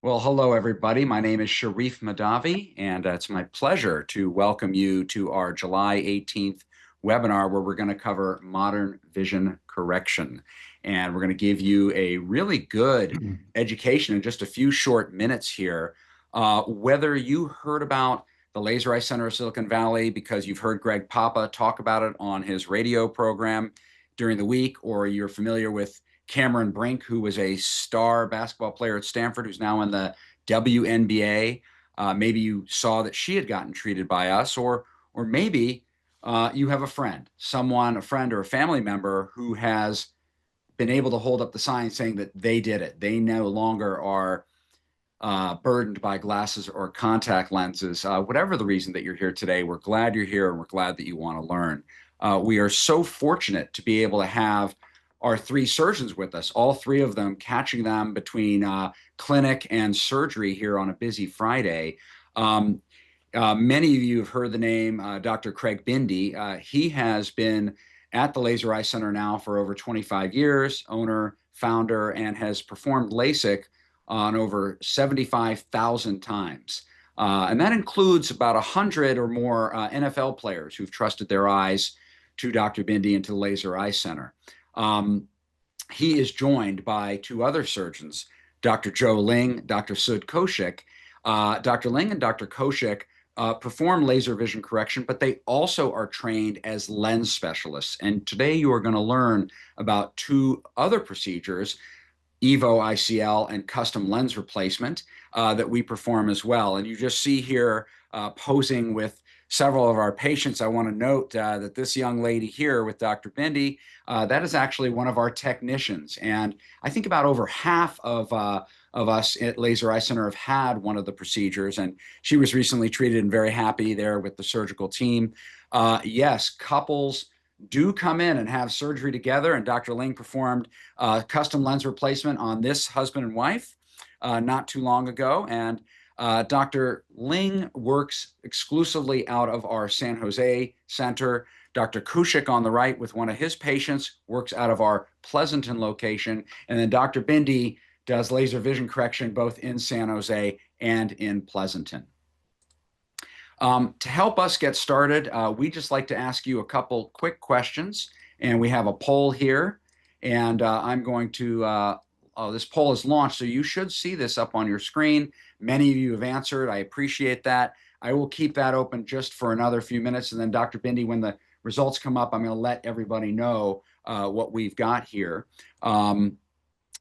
Well, hello, everybody. My name is Sharif Madavi, and it's my pleasure to welcome you to our July 18th webinar where we're going to cover modern vision correction. And we're going to give you a really good education in just a few short minutes here. Whether you heard about the Laser Eye Center of Silicon Valley because you've heard Greg Papa talk about it on his radio program during the week, or you're familiar with Cameron Brink, who was a star basketball player at Stanford, who's now in the WNBA. Maybe you saw that she had gotten treated by us, or maybe you have a friend, a friend or a family member who has been able to hold up the sign saying that they did it. They no longer are burdened by glasses or contact lenses. Whatever the reason that you're here today, we're glad you're here and we're glad that you want to learn. We are so fortunate to be able to have our three surgeons with us, all three of them catching them between clinic and surgery here on a busy Friday. Many of you have heard the name Dr. Craig Bindi. He has been at the Laser Eye Center now for over 25 years, owner, founder, and has performed LASIK on over 75,000 times. And that includes about 100 or more NFL players who've trusted their eyes to Dr. Bindi and to the Laser Eye Center. He is joined by two other surgeons, Dr. Joe Ling, Dr. Sud Koshik. Dr. Ling and Dr. Koshik perform laser vision correction, but they also are trained as lens specialists. And today you are going to learn about two other procedures, EVO ICL and custom lens replacement, that we perform as well. And you just see here posing with several of our patients. I want to note that this young lady here with Dr. Bindi, that is actually one of our technicians. And I think about over half of us at Laser Eye Center have had one of the procedures, and she was recently treated and very happy there with the surgical team. Yes, couples do come in and have surgery together, and Dr. Ling performed custom lens replacement on this husband and wife not too long ago. And Dr. Ling works exclusively out of our San Jose center. Dr. Kushik on the right with one of his patients works out of our Pleasanton location. And then Dr. Bindi does laser vision correction both in San Jose and in Pleasanton. To help us get started, we just like to ask you a couple quick questions. And we have a poll here. And I'm going to this poll is launched, so you should see this up on your screen. Many of you have answered. I appreciate that. I will keep that open just for another few minutes. And then Dr. Bindi, when the results come up, I'm going to let everybody know what we've got here. And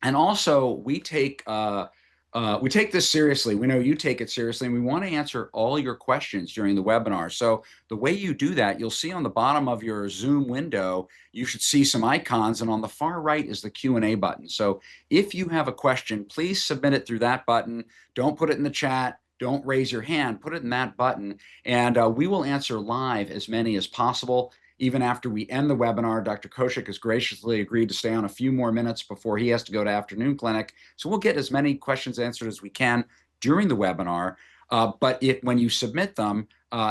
also, we take this seriously. We know you take it seriously, and we want to answer all your questions during the webinar. So the way you do that, you'll see on the bottom of your Zoom window, you should see some icons, and on the far right is the Q&A button. So if you have a question, please submit it through that button. Don't put it in the chat. Don't raise your hand. Put it in that button, and we will answer live as many as possible. Even after we end the webinar, Dr. Koshik has graciously agreed to stay on a few more minutes before he has to go to afternoon clinic. So we'll get as many questions answered as we can during the webinar. But when you submit them,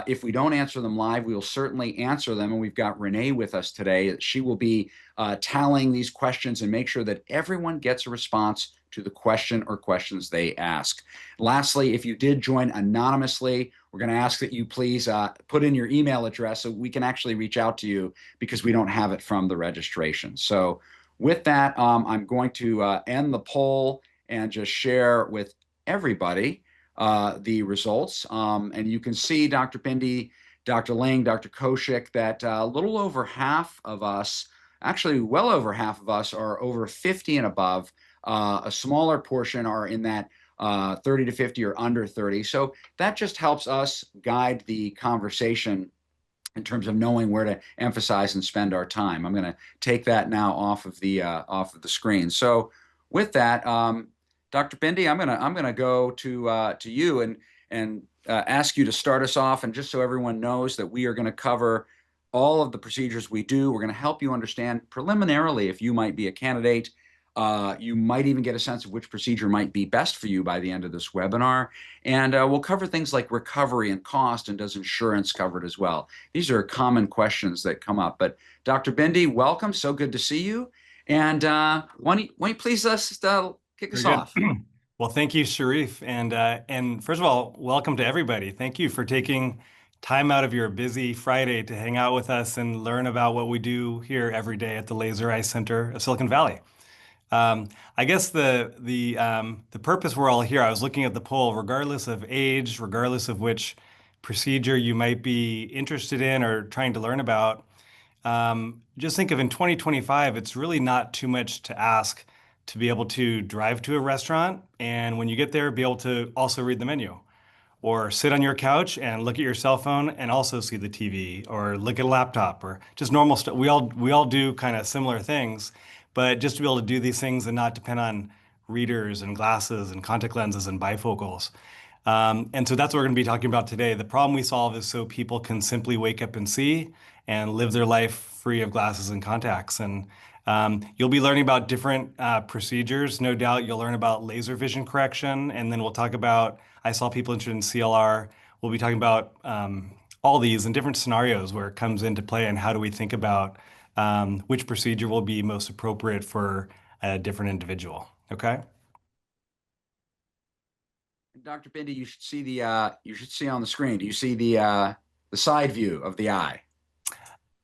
if we don't answer them live, we will certainly answer them. And we've got Renee with us today. She will be tallying these questions and make sure that everyone gets a response to the question or questions they ask. Lastly, if you did join anonymously, we're going to ask that you please put in your email address so we can actually reach out to you because we don't have it from the registration. So with that, I'm going to end the poll and just share with everybody the results. And you can see, Dr. Bindi, Dr. Ling, Dr. Koshik, that a little over half of us, actually well over half of us, are over 50 and above. A smaller portion are in that 30 to 50 or under 30. So that just helps us guide the conversation in terms of knowing where to emphasize and spend our time. I'm going to take that now off of the screen. So with that, Dr. Bindi, I'm gonna go to you and ask you to start us off. And just so everyone knows that we are going to cover all of the procedures we do. We're going to help you understand preliminarily if you might be a candidate. You might even get a sense of which procedure might be best for you by the end of this webinar. And we'll cover things like recovery and cost, and does insurance cover it as well? These are common questions that come up. But Dr. Bindi, welcome. So good to see you. And why don't you please kick us off? Well, thank you, Sharif, and first of all, welcome to everybody. Thank you for taking time out of your busy Friday to hang out with us and learn about what we do here every day at the Laser Eye Center of Silicon Valley. Um, I guess the purpose we're all here. I was looking at the poll, regardless of age, regardless of which procedure you might be interested in or trying to learn about. Just think of in 2025, it's really not too much to ask to be able to drive to a restaurant and when you get there, be able to also read the menu or sit on your couch and look at your cell phone and also see the TV or look at a laptop or just normal stuff. We all do kind of similar things, but just to be able to do these things and not depend on readers and glasses and contact lenses and bifocals. And so that's what we're going to be talking about today. The problem we solve is so people can simply wake up and see and live their life free of glasses and contacts. And you'll be learning about different procedures. No doubt you'll learn about laser vision correction. And then we'll talk about, I saw people interested in CLR. We'll be talking about all these and different scenarios where it comes into play and how do we think about which procedure will be most appropriate for a different individual. Okay. Dr. Bindi, you should see on the screen. Do you see the side view of the eye?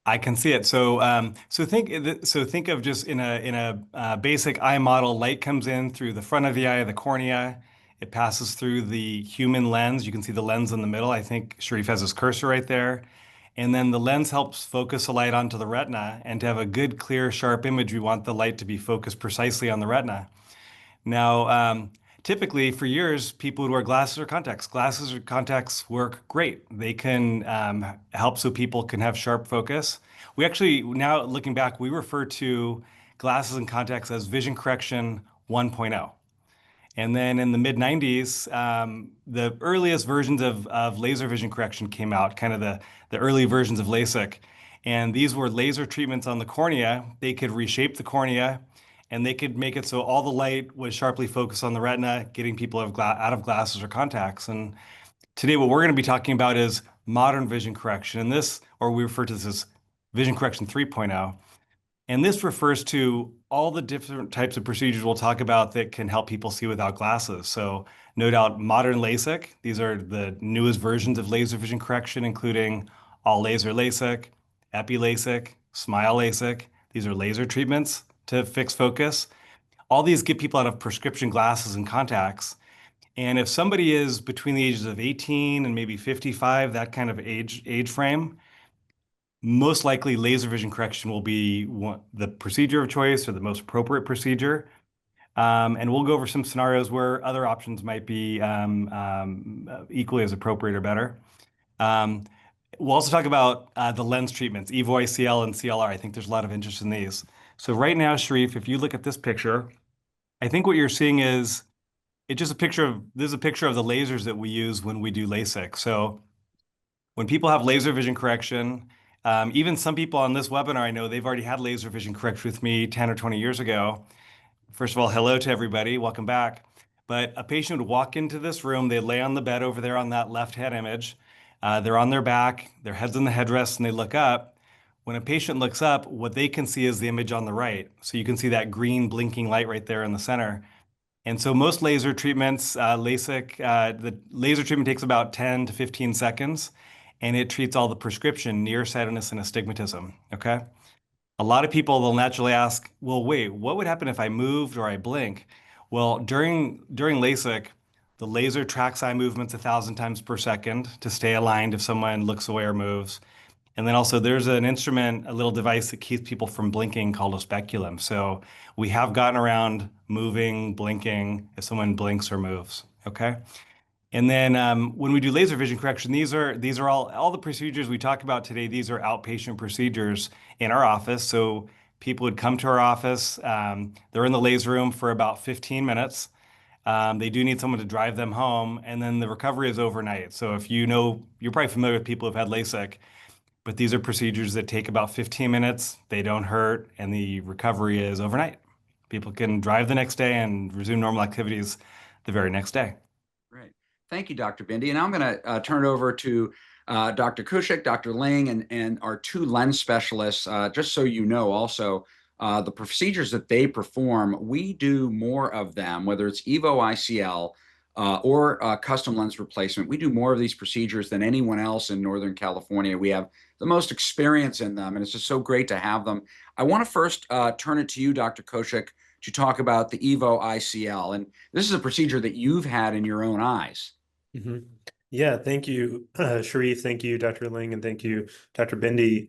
I can see it. So think of just in a basic eye model, light comes in through the front of the eye, the cornea. It passes through the human lens. You can see the lens in the middle. I think Sharif has his cursor right there. And then the lens helps focus the light onto the retina. And to have a good, clear, sharp image, we want the light to be focused precisely on the retina. Now, typically for years, people would wear glasses or contacts. Glasses or contacts work great. They can help so people can have sharp focus. We actually, now looking back, we refer to glasses and contacts as vision correction 1.0. And then in the mid 90s, the earliest versions of laser vision correction came out, kind of the early versions of LASIK. And these were laser treatments on the cornea. They could reshape the cornea and they could make it so all the light was sharply focused on the retina, getting people out of glasses or contacts. And today, what we're going to be talking about is modern vision correction. And this, or we refer to this as vision correction 3.0. And this refers to all the different types of procedures we'll talk about that can help people see without glasses. So, no doubt, modern LASIK. These are the newest versions of laser vision correction, including all laser LASIK, epi LASIK, smile LASIK. These are laser treatments to fix focus. All these get people out of prescription glasses and contacts. And if somebody is between the ages of 18 and maybe 55, that kind of age frame, most likely laser vision correction will be the procedure of choice or the most appropriate procedure. And we'll go over some scenarios where other options might be equally as appropriate or better. Um, we'll also talk about the lens treatments, EVO, ICL, and CLR. I think there's a lot of interest in these. So right now, Sharif, if you look at this picture, I think what you're seeing is it's just a picture of, this is a picture of the lasers that we use when we do LASIK. So when people have laser vision correction, even some people on this webinar, I know they've already had laser vision correction with me 10 or 20 years ago. First of all, hello to everybody. Welcome back. But a patient would walk into this room, they'd lay on the bed over there on that left head image. They're on their back, their head's in the headrest, and they look up. When a patient looks up, what they can see is the image on the right. So you can see that green blinking light right there in the center. And so most laser treatments, LASIK, the laser treatment takes about 10 to 15 seconds, and it treats all the prescription nearsightedness and astigmatism. Okay. A lot of people will naturally ask, well, wait, what would happen if I moved or I blink? Well, during LASIK, the laser tracks eye movements 1,000 times per second to stay aligned if someone looks away or moves. And then also there's an instrument, a little device that keeps people from blinking called a speculum. So we have gotten around moving, blinking if someone blinks or moves. Okay. And then when we do laser vision correction, these are all the procedures we talk about today. These are outpatient procedures in our office. So people would come to our office. They're in the laser room for about 15 minutes. They do need someone to drive them home, and then the recovery is overnight. So if you know, you're probably familiar with people who've had LASIK, but these are procedures that take about 15 minutes. They don't hurt, and the recovery is overnight. People can drive the next day and resume normal activities the very next day. Great. Thank you, Dr. Bindi. And I'm going to turn it over to Dr. Kushik, Dr. Ling, and our two lens specialists. Just so you know, also, the procedures that they perform, we do more of them, whether it's EVO ICL or custom lens replacement. We do more of these procedures than anyone else in Northern California. We have the most experience in them, and it's just so great to have them. I want to first turn it to you, Dr. Koshik, to talk about the EVO ICL. And this is a procedure that you've had in your own eyes. Mhm. Yeah, thank you, Sharif. Thank you, Dr. Ling, and thank you, Dr. Bindi.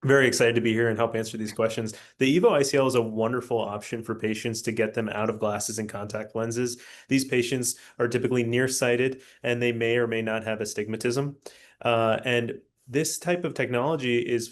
Very excited to be here and help answer these questions. The EVO ICL is a wonderful option for patients to get them out of glasses and contact lenses. These patients are typically nearsighted and they may or may not have astigmatism. And this type of technology is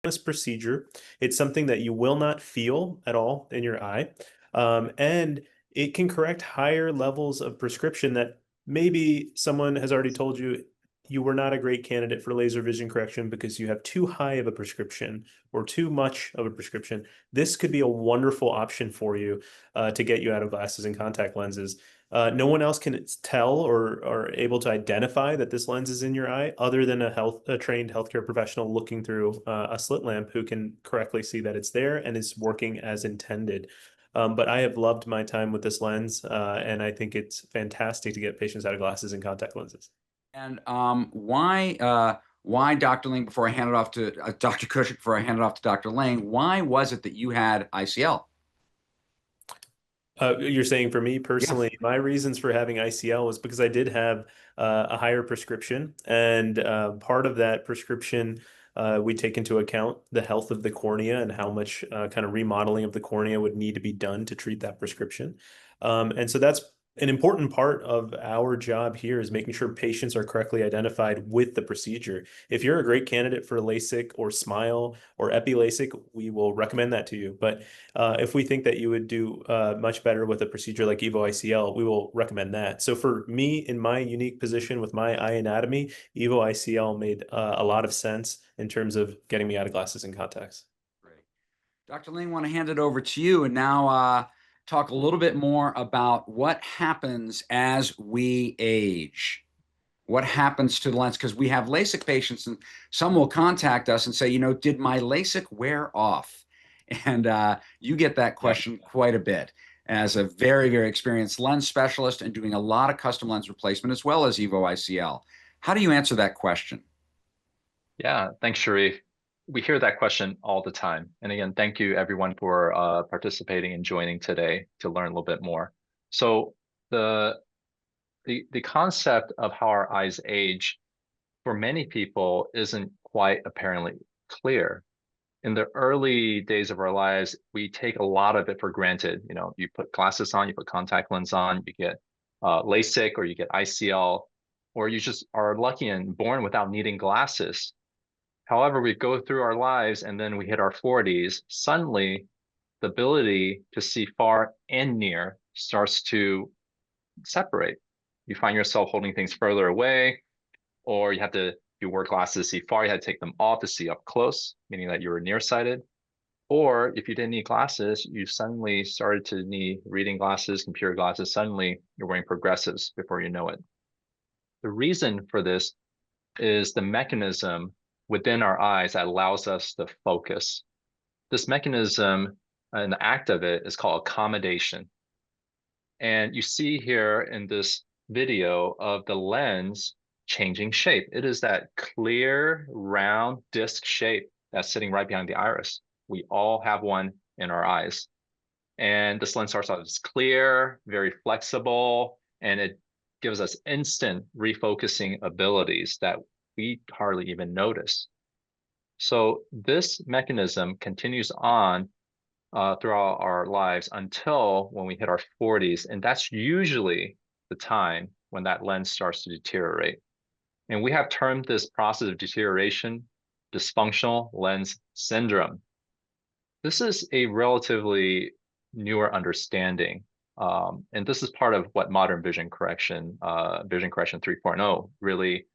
this procedure. It's something that you will not feel at all in your eye. And it can correct higher levels of prescription that maybe someone has already told you you were not a great candidate for laser vision correction because you have too high of a prescription or too much of a prescription. This could be a wonderful option for you to get you out of glasses and contact lenses. No one else can tell or are able to identify that this lens is in your eye other than a trained healthcare professional looking through a slit lamp who can correctly see that it's there and is working as intended. But I have loved my time with this lens, and I think it's fantastic to get patients out of glasses and contact lenses. And why, Dr. Ling, before I hand it off to Dr. Kushik, before I hand it off to Dr. Lang, why was it that you had ICL? You're saying for me Yeah. personally, my reasons for having ICL was because I did have a higher prescription, and part of that prescription, we take into account the health of the cornea and how much kind of remodeling of the cornea would need to be done to treat that prescription. And so that's an important part of our job here is making sure patients are correctly identified with the procedure. If you're a great candidate for LASIK or SMILE or Epi LASIK, we will recommend that to you. But if we think that you would do much better with a procedure like EVO ICL, we will recommend that. So for me, in my unique position with my eye anatomy, EVO ICL made a lot of sense in terms of getting me out of glasses and contacts. Great. Dr. Ling, want to hand it over to you and now talk a little bit more about what happens as we age. What happens to the lens? Because we have LASIK patients, and some will contact us and say, did my LASIK wear off? And you get that Yeah. question quite a bit as a very, very experienced lens specialist and doing a lot of custom lens replacement as well as EVO ICL. How do you answer that question? Yeah, thanks, Sharif. We hear that question all the time. And again, thank you everyone for participating and joining today to learn a little bit more. So the the concept of how our eyes age for many people isn't quite apparently clear. In the early days of our lives, we take a lot of it for granted. You put glasses on, you put contact lens on, you get LASIK or you get ICL, or you just are lucky and born without needing glasses. However, we go through our lives and then we hit our 40s, suddenly the ability to see far and near starts to separate. You find yourself holding things further away, or you wear glasses to see far, you had to take them off to see up close, meaning that you were nearsighted. Or if you didn't need glasses, you suddenly started to need reading glasses, computer glasses. Suddenly you're wearing progressives before you know it. The reason for this is the mechanism within our eyes that allows us to focus. This mechanism and the act of it is called accommodation. And you see here in this video of the lens changing shape. It is that clear, round disc shape that's sitting right behind the iris. We all have one in our eyes. And this lens starts out as clear, very flexible, and it gives us instant refocusing abilities that we hardly even notice. So this mechanism continues on throughout our lives until when we hit our 40s. And that's usually the time when that lens starts to deteriorate. And we have termed this process of deterioration dysfunctional lens syndrome. This is a relatively newer understanding. And this is part of what modern vision correction 3.0 really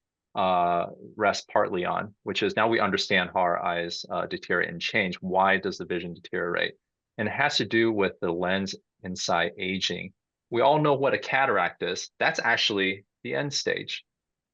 rests partly on, which is now we understand how our eyes deteriorate and change. Why does the vision deteriorate? And it has to do with the lens inside aging. We all know what a cataract is. That's actually the end stage.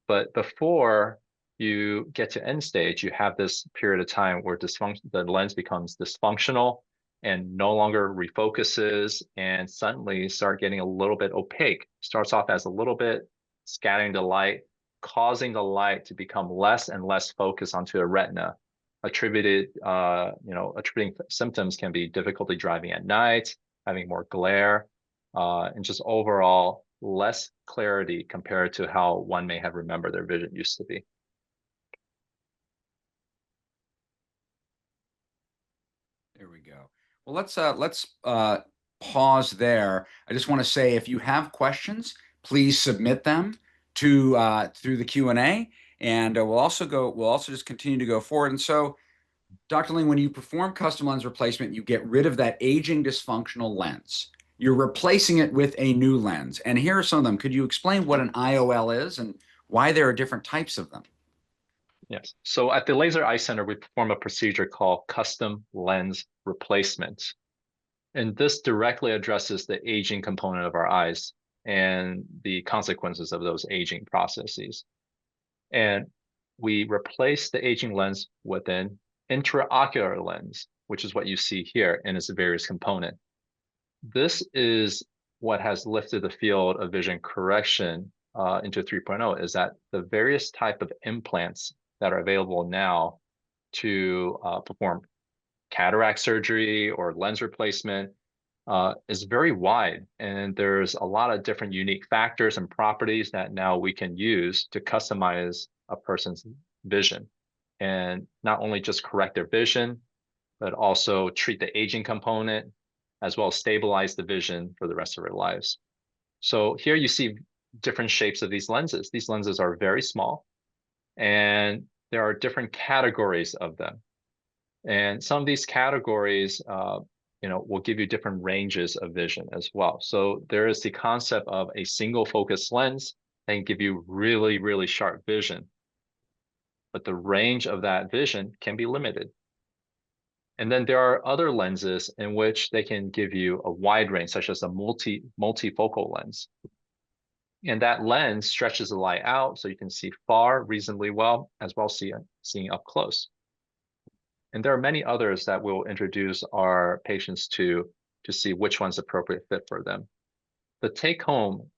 But before you get to end stage, you have this period of time where the lens becomes dysfunctional and no longer refocuses and suddenly start getting a little bit opaque. Starts off as a little bit scattering the light, causing the light to become less and less focused onto the retina. Attributing symptoms can be difficulty driving at night, having more glare, and just overall less clarity compared to how one may have remembered their vision used to be. There we go. Well, let's pause there. I just want to say, if you have questions, please submit them to through the Q&A, and we'll also just continue to go forward. And so, Dr. Ling, when you perform custom lens replacement, you get rid of that aging dysfunctional lens. You're replacing it with a new lens. And here are some of them. Could you explain what an IOL is and why there are different types of them? Yes. So at the Laser Eye Center, we perform a procedure called custom lens replacement. And this directly addresses the aging component of our eyes and the consequences of those aging processes. And we replace the aging lens with an intraocular lens, which is what you see here in its various component. This is what has lifted the field of vision correction into 3.0, is that the various type of implants that are available now to perform cataract surgery or lens replacement is very wide. And there's a lot of different unique factors and properties that now we can use to customize a person's vision. And not only just correct their vision, but also treat the aging component, as well as stabilize the vision for the rest of their lives. So here you see different shapes of these lenses. These lenses are very small, and there are different categories of them. And some of these categories, will give you different ranges of vision as well. So there is the concept of a single focus lens that can give you really, really sharp vision, but the range of that vision can be limited. And then there are other lenses in which they can give you a wide range, such as a multifocal lens. And that lens stretches the light out so you can see far reasonably well, as well as seeing up close. And there are many others that we'll introduce our patients to see which one's appropriate fit for them. The take home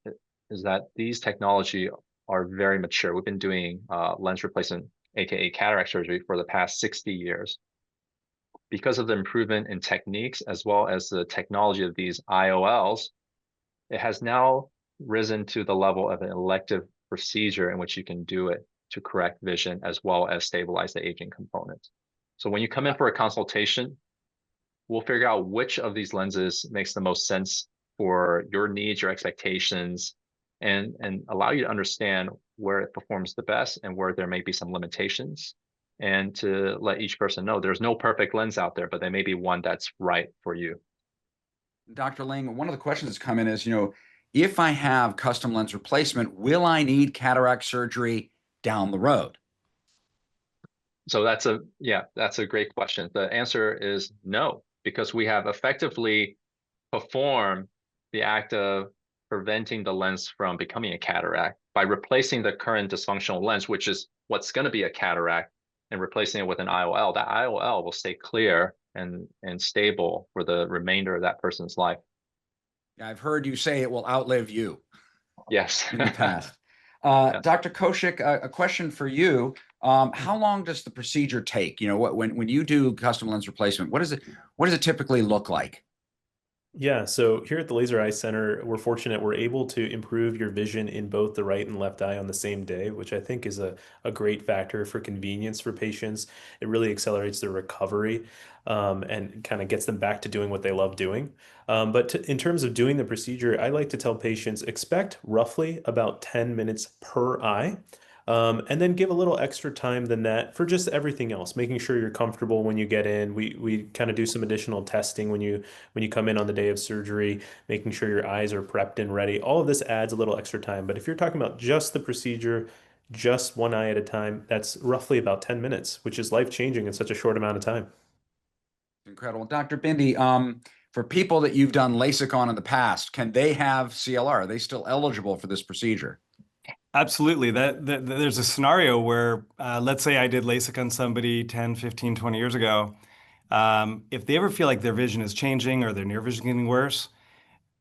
is that these technology are very mature. We've been doing lens replacement, aka cataract surgery, for the past 60 years. Because of the improvement in techniques as well as the technology of these IOLs, it has now risen to the level of an elective procedure in which you can do it to correct vision as well as stabilize the aging component. So when you come in for a consultation, we'll figure out which of these lenses makes the most sense for your needs, your expectations, and allow you to understand where it performs the best and where there may be some limitations, and to let each person know there's no perfect lens out there, but there may be one that's right for you. Dr. Ling, one of the questions that's come in is, if I have custom lens replacement, will I need cataract surgery down the road? So that's a great question. The answer is no, because we have effectively performed the act of preventing the lens from becoming a cataract by replacing the current dysfunctional lens, which is what's going to be a cataract, and replacing it with an IOL. That IOL will stay clear and stable for the remainder of that person's life. I've heard you say it will outlive you. Yes. In the past. Yes. Dr. Koshik, a question for you. How long does the procedure take? When you do custom lens replacement, what does it typically look like? Yeah, so here at the Laser Eye Center, we're fortunate we're able to improve your vision in both the right and left eye on the same day, which I think is a great factor for convenience for patients. It really accelerates their recovery and kind of gets them back to doing what they love doing. But in terms of doing the procedure, I like to tell patients expect roughly about 10 minutes per eye. And then give a little extra time than that for just everything else, making sure you're comfortable when you get in. We kind of do some additional testing when you come in on the day of surgery, making sure your eyes are prepped and ready. All of this adds a little extra time. But if you're talking about just the procedure, just one eye at a time, that's roughly about 10 minutes, which is life-changing in such a short amount of time. Incredible. Dr. Bindi, for people that you've done LASIK on in the past, can they have CLR? Are they still eligible for this procedure? Absolutely. There's a scenario where, let's say I did LASIK on somebody 10, 15, 20 years ago. If they ever feel like their vision is changing or their near vision getting worse,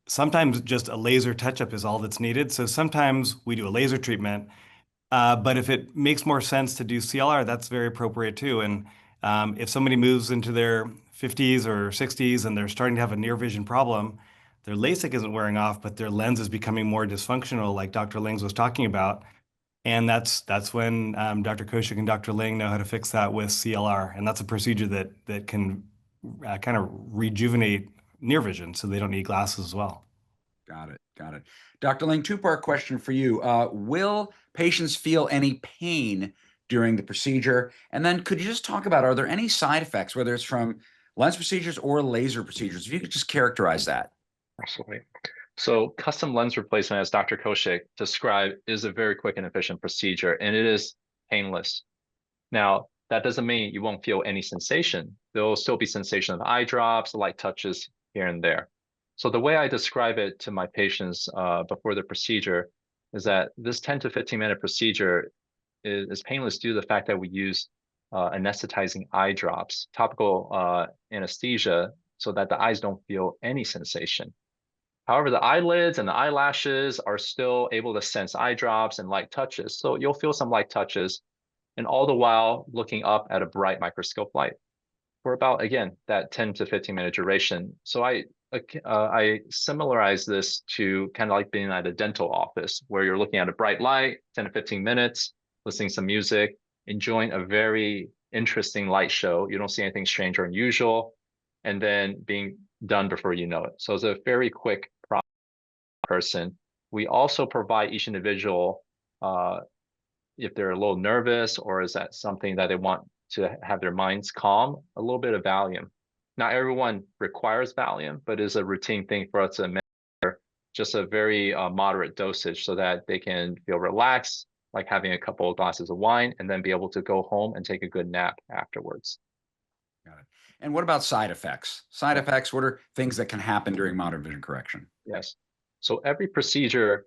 sometimes just a laser touch-up is all that's needed. So sometimes we do a laser treatment, but if it makes more sense to do CLR, that's very appropriate too. And if somebody moves into their 50s or 60s and they're starting to have a near vision problem, their LASIK isn't wearing off, but their lens is becoming more dysfunctional, like Dr. Lings was talking about. And that's when Dr. Koshik and Dr. Ling know how to fix that with CLR. And that's a procedure that can kind of rejuvenate near vision so they don't need glasses as well. Got it. Got it. Dr. Ling, two-part question for you. Will patients feel any pain during the procedure? And then could you just talk about, are there any side effects, whether it's from lens procedures or laser procedures? If you could just characterize that. Absolutely. So custom lens replacement, as Dr. Koshik described, is a very quick and efficient procedure, and it is painless. Now, that doesn't mean you won't feel any sensation. There will still be sensation of eye drops, light touches here and there. So the way I describe it to my patients before the procedure is that this 10 to 15-minute procedure is painless due to the fact that we use anesthetizing eye drops, topical anesthesia, so that the eyes don't feel any sensation. However, the eyelids and the eyelashes are still able to sense eye drops and light touches. So you'll feel some light touches, and all the while looking up at a bright microscope light for about, again, that 10 to 15-minute duration. So I similarize this to kind of like being at a dental office where you're looking at a bright light, 10 to 15 minutes, listening to some music, enjoying a very interesting light show. You don't see anything strange or unusual, and then being done before you know it. So it's a very quick person. We also provide each individual, if they're a little nervous or is that something that they want to have their minds calm, a little bit of Valium. Not everyone requires Valium, but it's a routine thing for us to administer just a very moderate dosage so that they can feel relaxed, like having a couple of glasses of wine, and then be able to go home and take a good nap afterwards. Got it. And what about side effects? Side effects, what are things that can happen during modern vision correction? Yes. So every procedure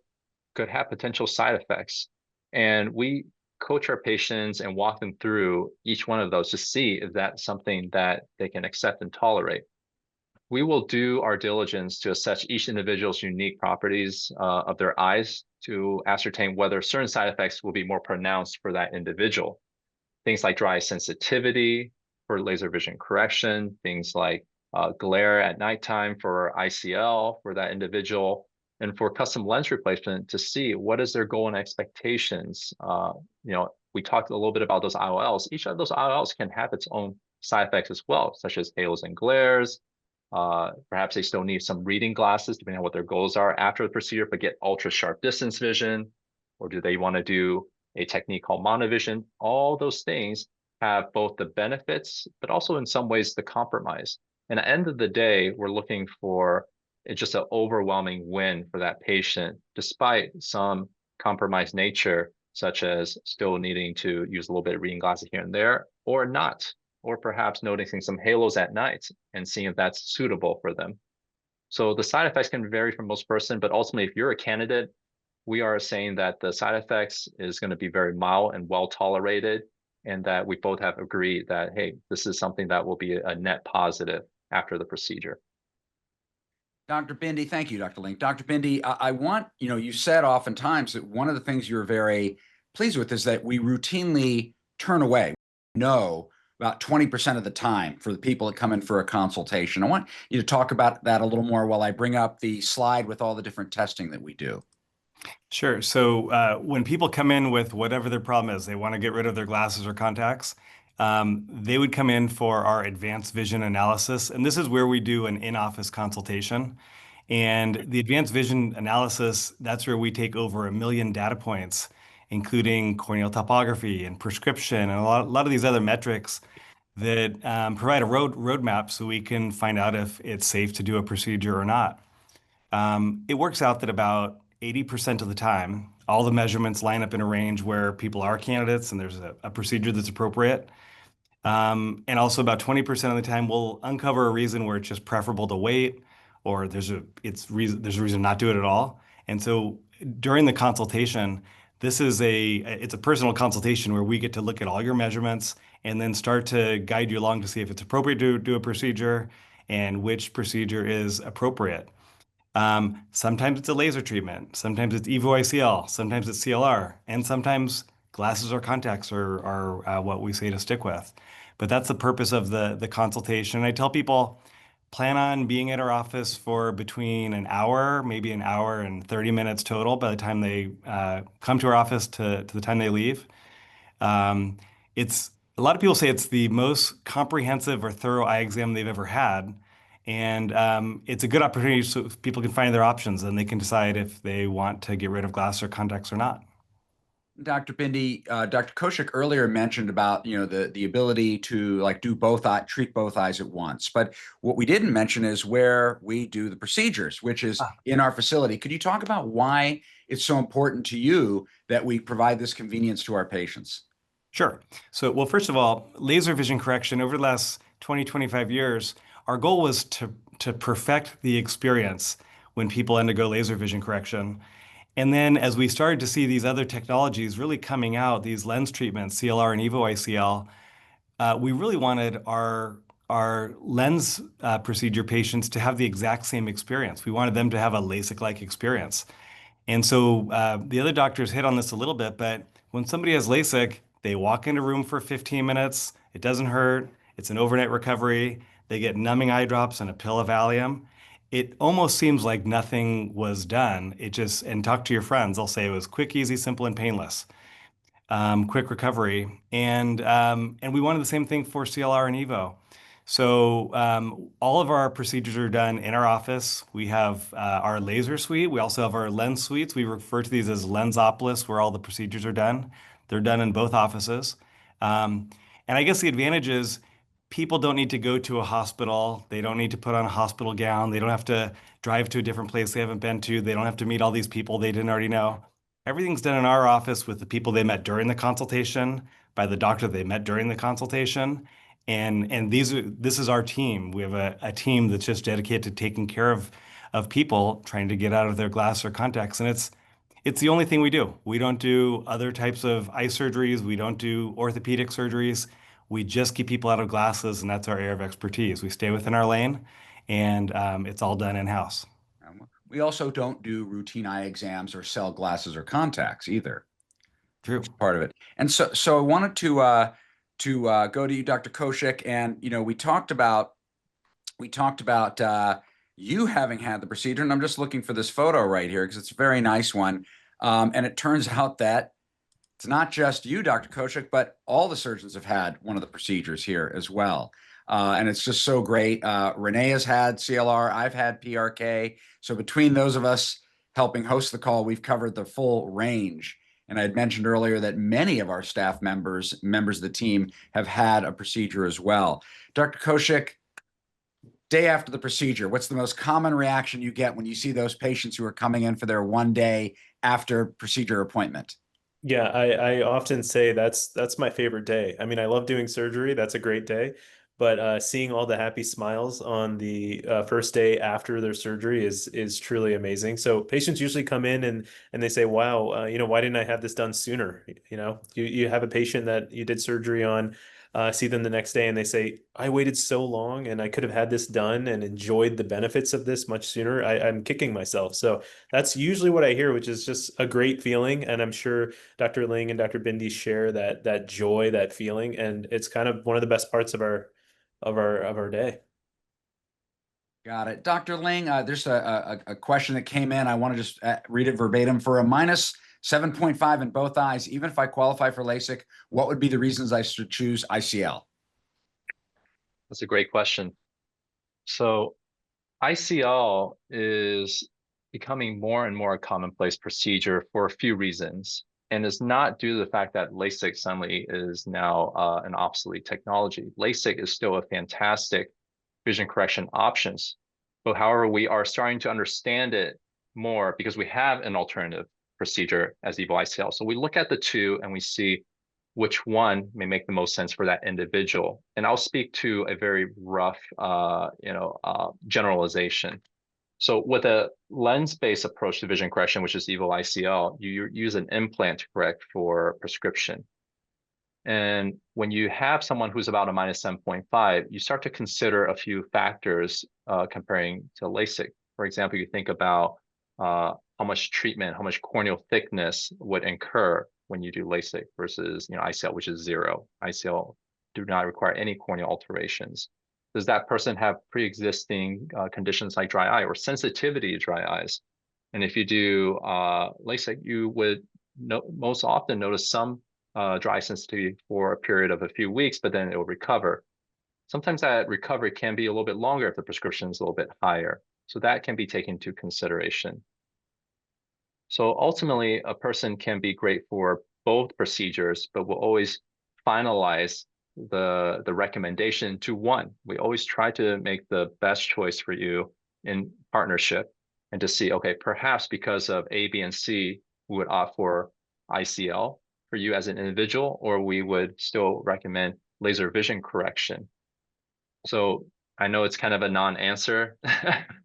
could have potential side effects. And we coach our patients and walk them through each one of those to see if that's something that they can accept and tolerate. We will do our diligence to assess each individual's unique properties of their eyes to ascertain whether certain side effects will be more pronounced for that individual. Things like dry sensitivity for laser vision correction, things like glare at nighttime for ICL for that individual, and for custom lens replacement to see what is their goal and expectations. We talked a little bit about those IOLs. Each of those IOLs can have its own side effects as well, such as halos and glares. Perhaps they still need some reading glasses, depending on what their goals are after the procedure, but get ultra sharp distance vision, or do they want to do a technique called monovision? All those things have both the benefits, but also in some ways the compromise. And at the end of the day, we're looking for just an overwhelming win for that patient, despite some compromised nature, such as still needing to use a little bit of reading glasses here and there, or not, or perhaps noticing some halos at night and seeing if that's suitable for them. So the side effects can vary from most person, but ultimately, if you're a candidate, we are saying that the side effects is going to be very mild and well tolerated, and that we both have agreed that, hey, this is something that will be a net positive after the procedure. Dr. Bindi, thank you, Dr. Link. Dr. Bindi, I want, you said oftentimes that one of the things you're very pleased with is that we routinely turn away, no, about 20% of the time for the people that come in for a consultation. I want you to talk about that a little more while I bring up the slide with all the different testing that we do. Sure. So when people come in with whatever their problem is, they want to get rid of their glasses or contacts, they would come in for our advanced vision analysis. And this is where we do an in-office consultation. And the advanced vision analysis, that's where we take over 1 million data points, including corneal topography and prescription and a lot of these other metrics that provide a roadmap so we can find out if it's safe to do a procedure or not. It works out that about 80% of the time, all the measurements line up in a range where people are candidates and there's a procedure that's appropriate. And also about 20% of the time, we'll uncover a reason where it's just preferable to wait, or there's a reason not to do it at all. And so during the consultation, It's a personal consultation where we get to look at all your measurements and then start to guide you along to see if it's appropriate to do a procedure and which procedure is appropriate. Sometimes it's a laser treatment, sometimes it's EVO ICL, sometimes it's CLR, and sometimes glasses or contacts are what we say to stick with. But that's the purpose of the consultation. I tell people, plan on being at our office for between an hour, maybe an hour and 30 minutes total by the time they come to our office to the time they leave. Um, it's a lot of people say it's the most comprehensive or thorough eye exam they've ever had. And it's a good opportunity so people can find their options and they can decide if they want to get rid of glasses or contacts or not. Dr. Bindi, Dr. Koshik earlier mentioned about, the ability to like do treat both eyes at once. But what we didn't mention is where we do the procedures, which is in our facility. Could you talk about why it's so important to you that we provide this convenience to our patients? Sure. So, well, first of all, laser vision correction over the last 20, 25 years, our goal was to perfect the experience when people undergo laser vision correction. And then as we started to see these other technologies really coming out, these lens treatments, CLR and EVO ICL, we really wanted our lens procedure patients to have the exact same experience. We wanted them to have a LASIK-like experience. And so the other doctors hit on this a little bit, but when somebody has LASIK, they walk into a room for 15 minutes. It doesn't hurt. It's an overnight recovery. They get numbing eye drops and a pill of Valium. It almost seems like nothing was done. And talk to your friends. They'll say it was quick, easy, simple, and painless. Quick recovery. And we wanted the same thing for CLR and EVO. So all of our procedures are done in our office. We have our laser suite. We also have our lens suites. We refer to these as Lensopolis, where all the procedures are done. They're done in both offices. And I guess the advantage is people don't need to go to a hospital. They don't need to put on a hospital gown. They don't have to drive to a different place they haven't been to. They don't have to meet all these people they didn't already know. Everything's done in our office with the people they met during the consultation, by the doctor they met during the consultation. And this is our team. We have a team that's just dedicated to taking care of people trying to get out of their glass or contacts. And it's the only thing we do. We don't do other types of eye surgeries. We don't do orthopedic surgeries. We just keep people out of glasses, and that's our area of expertise. We stay within our lane, and it's all done in-house. We also don't do routine eye exams or sell glasses or contacts either. True. Which is part of it. And so I wanted to go to you, Dr. Koshik, and we talked about you having had the procedure, and I'm just looking for this photo right here because it's a very nice one. And it turns out that it's not just you, Dr. Koshik, but all the surgeons have had one of the procedures here as well. And it's just so great. Renee has had CLR. I've had PRK. So between those of us helping host the call, we've covered the full range. And I had mentioned earlier that many of our staff members of the team, have had a procedure as well. Dr. Koshik, day after the procedure, what's the most common reaction you get when you see those patients who are coming in for their 1 day after procedure appointment? Yeah, I often say that's my favorite day. I mean, I love doing surgery. That's a great day. But seeing all the happy smiles on the first day after their surgery is truly amazing. So patients usually come in and they say, "Wow, why didn't I have this done sooner?" You have a patient that you did surgery on, see them the next day, and they say, "I waited so long, and I could have had this done and enjoyed the benefits of this much sooner. I'm kicking myself." So that's usually what I hear, which is just a great feeling. And I'm sure Dr. Ling and Dr. Bindi share that joy, that feeling, and it's kind of one of the best parts of our day. Got it. Dr. Ling, there's a question that came in. I want to just read it verbatim. For a minus 7.5 in both eyes, even if I qualify for LASIK, what would be the reasons I should choose ICL? That's a great question. So ICL is becoming more and more a commonplace procedure for a few reasons. And it's not due to the fact that LASIK suddenly is now an obsolete technology. LASIK is still a fantastic vision correction options. But however, we are starting to understand it more because we have an alternative procedure as EVO ICL. So we look at the two and we see which one may make the most sense for that individual. And I'll speak to a very rough, generalization. So with a lens-based approach to vision correction, which is EVO ICL, you use an implant to correct for prescription. And when you have someone who's about a -7.5, you start to consider a few factors comparing to LASIK. For example, you think about how much treatment, how much corneal thickness would incur when you do LASIK versus ICL, which is 0. ICL do not require any corneal alterations. Does that person have pre-existing conditions like dry eye or sensitivity to dry eyes? And if you do LASIK, you would most often notice some dry sensitivity for a period of a few weeks, but then it will recover. Sometimes that recovery can be a little bit longer if the prescription is a little bit higher. So that can be taken into consideration. So ultimately, a person can be great for both procedures, but we'll always finalize the recommendation to one. We always try to make the best choice for you in partnership and to see, okay, perhaps because of A, B, and C, we would opt for ICL for you as an individual, or we would still recommend laser vision correction. So I know it's kind of a non-answer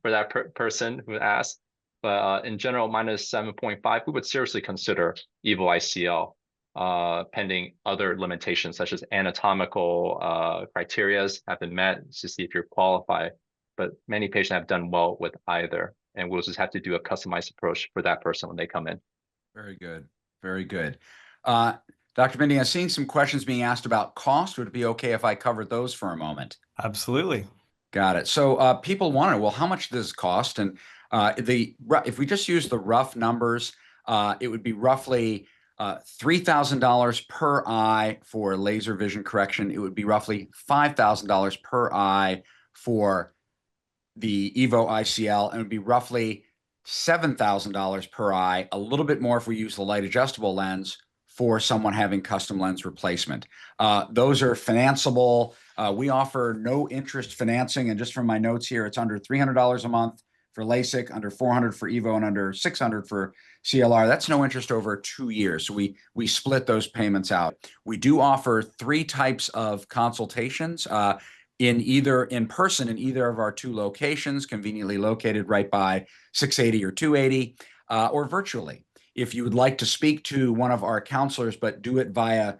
for that person who asked, but in general, -7.5, we would seriously consider EVO ICL, pending other limitations such as anatomical criterias have been met to see if you're qualified. But many patients have done well with either, and we'll just have to do a customized approach for that person when they come in. Very good. Very good. Dr. Bindi, I'm seeing some questions being asked about cost. Would it be okay if I covered those for a moment? Absolutely. Got it. So people want to know, well, how much does this cost? And if we just use the rough numbers, it would be roughly $3,000 per eye for laser vision correction. It would be roughly $5,000 per eye for the EVO ICL, and it would be roughly $7,000 per eye, a little bit more if we use the light adjustable lens for someone having custom lens replacement. Those are financeable. We offer no interest financing, and just from my notes here, it's under $300 a month for LASIK, under $400 for EVO, and under $600 for CLR. That's no interest over 2 years. So we split those payments out. We do offer 3 types of consultations. In person in either of our 2 locations, conveniently located right by 680 or 280, or virtually. If you would like to speak to one of our counselors, but do it via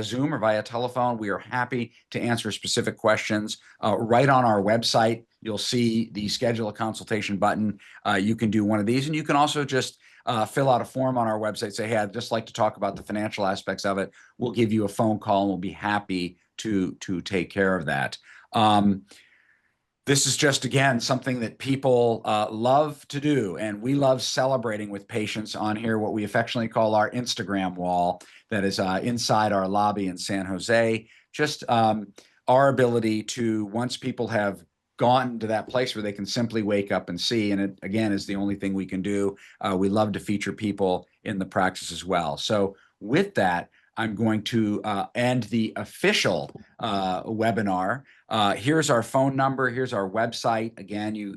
Zoom or via telephone, we are happy to answer specific questions. Right on our website, you'll see the schedule a consultation button. You can do one of these, and you can also just fill out a form on our website, say, hey, I'd just like to talk about the financial aspects of it. We'll give you a phone call, and we'll be happy to take care of that. This is just, again, something that people love to do, and we love celebrating with patients on here, what we affectionately call our Instagram wall that is inside our lobby in San Jose. Just our ability to, once people have gone to that place where they can simply wake up and see, and it, again, is the only thing we can do. We love to feature people in the practice as well. So with that, I'm going to end the official webinar. Here's our phone number. Here's our website. Again,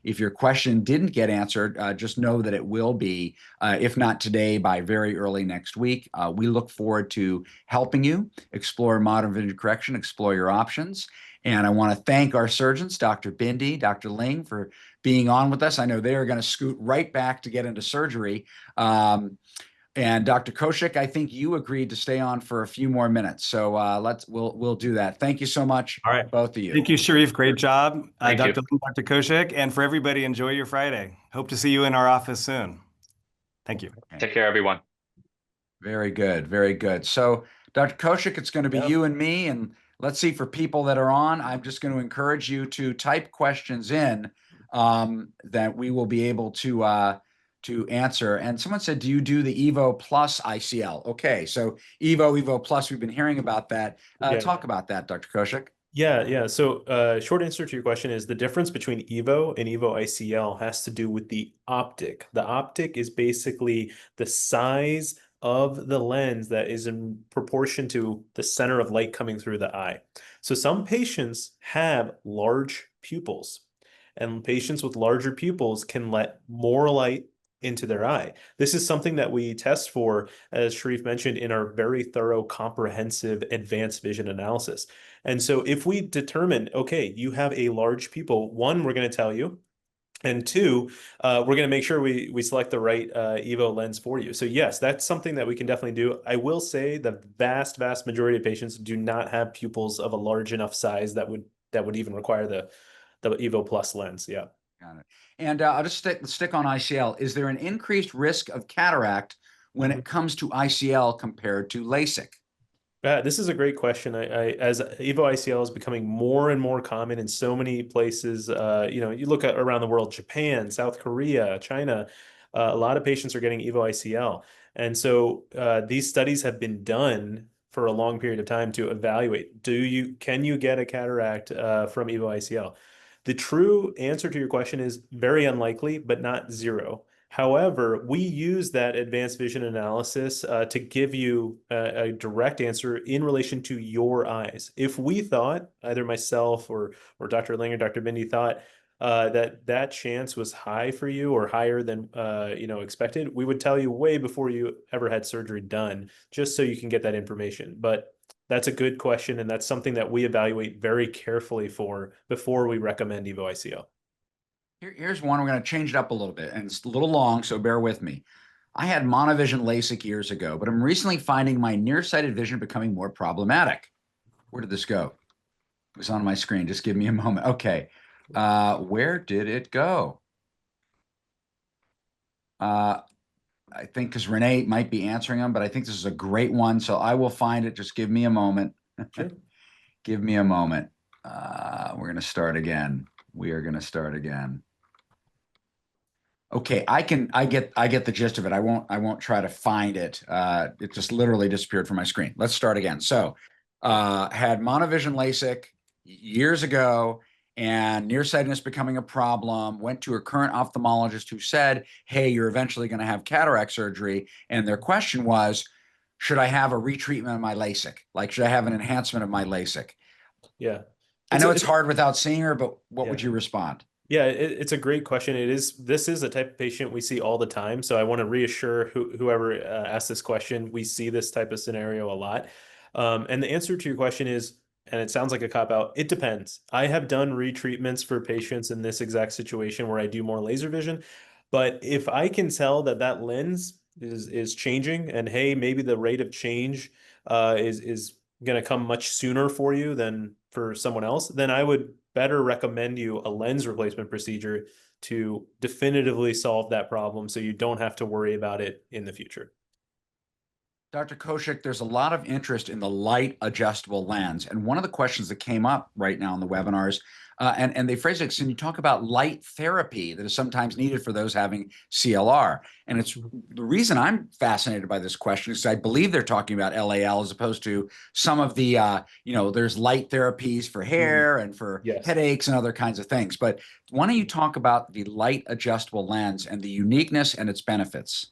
if your question didn't get answered, just know that it will be, if not today, by very early next week. We look forward to helping you explore modern vision correction, explore your options. And I want to thank our surgeons, Dr. Bindi, Dr. Ling, for being on with us. I know they are going to scoot right back to get into surgery. And Dr. Koshik, I think you agreed to stay on for a few more minutes. So we'll do that. Thank you so much, all right, both of you. Thank you, Sharif. Great job. Thank you. Dr. Ling, Dr. Koshik. And for everybody, enjoy your Friday. Hope to see you in our office soon. Thank you. Okay. Take care, everyone. Very good. Very good. So Dr. Koshik, it's going to be you and me. And let's see, for people that are on, I'm just going to encourage you to type questions in that we will be able to answer. And someone said, do you do the EVO Plus ICL? Okay, so EVO Plus, we've been hearing about that. Talk about that, Dr. Koshik. Yeah. So short answer to your question is the difference between EVO and EVO ICL has to do with the optic. The optic is basically the size of the lens that is in proportion to the center of light coming through the eye. So some patients have large pupils, and patients with larger pupils can let more light into their eye. This is something that we test for, as Sharif mentioned, in our very thorough, comprehensive advanced vision analysis. And so if we determine, okay, you have a large pupil, one, we're going to tell you, And two, we're going to make sure we select the right EVO lens for you. So yes, that's something that we can definitely do. I will say the vast majority of patients do not have pupils of a large enough size that would even require the EVO Plus lens. Yeah. Got it. And I'll just stick on ICL. Is there an increased risk of cataract when it comes to ICL compared to LASIK? This is a great question. As EVO ICL is becoming more and more common in so many places, you look at around the world, Japan, South Korea, China, a lot of patients are getting EVO ICL. And so these studies have been done for a long period of time to evaluate, can you get a cataract from EVO ICL? The true answer to your question is very unlikely, but not zero. However, we use that advanced vision analysis to give you a direct answer in relation to your eyes. If we thought, either myself or Dr. Ling or Dr. Bindi thought that chance was high for you or higher than expected, we would tell you way before you ever had surgery done, just so you can get that information. But that's a good question, and that's something that we evaluate very carefully for before we recommend EVO ICL. Here's one. We're going to change it up a little bit, and it's a little long, so bear with me. I had monovision LASIK years ago, but I'm recently finding my nearsighted vision becoming more problematic. Where did this go? It was on my screen. Just give me a moment. Okay. Where did it go? I think because Renee might be answering them, but I think this is a great one, so I will find it. Just give me a moment. Sure. Give me a moment. We're going to start again. We are going to start again. Okay, I get the gist of it. I won't try to find it. It just literally disappeared from my screen. Let's start again. So, had monovision LASIK years ago, and nearsightedness becoming a problem. Went to a current ophthalmologist who said, "Hey, you're eventually going to have cataract surgery." And their question was, "Should I have a retreatment of my LASIK? Like, should I have an enhancement of my LASIK?" Yeah. I know it's hard without seeing her, but what Yeah. would you respond? Yeah, it's a great question. This is a type of patient we see all the time. So I want to reassure whoever asked this question, we see this type of scenario a lot. And the answer to your question is, and it sounds like a cop out, it depends. I have done retreatments for patients in this exact situation where I do more laser vision. But if I can tell that lens is changing, and hey, maybe the rate of change is going to come much sooner for you than for someone else, then I would better recommend you a lens replacement procedure to definitively solve that problem so you don't have to worry about it in the future. Dr. Koshik, there's a lot of interest in the light adjustable lens. And one of the questions that came up right now in the webinars, and they phrase it, can you talk about light therapy that is sometimes needed for those having CLR? And it's the reason I'm fascinated by this question is I believe they're talking about LAL as opposed to some of the, there's light therapies for hair and for headaches and other kinds of things. But why don't you talk about the light adjustable lens and the uniqueness and its benefits?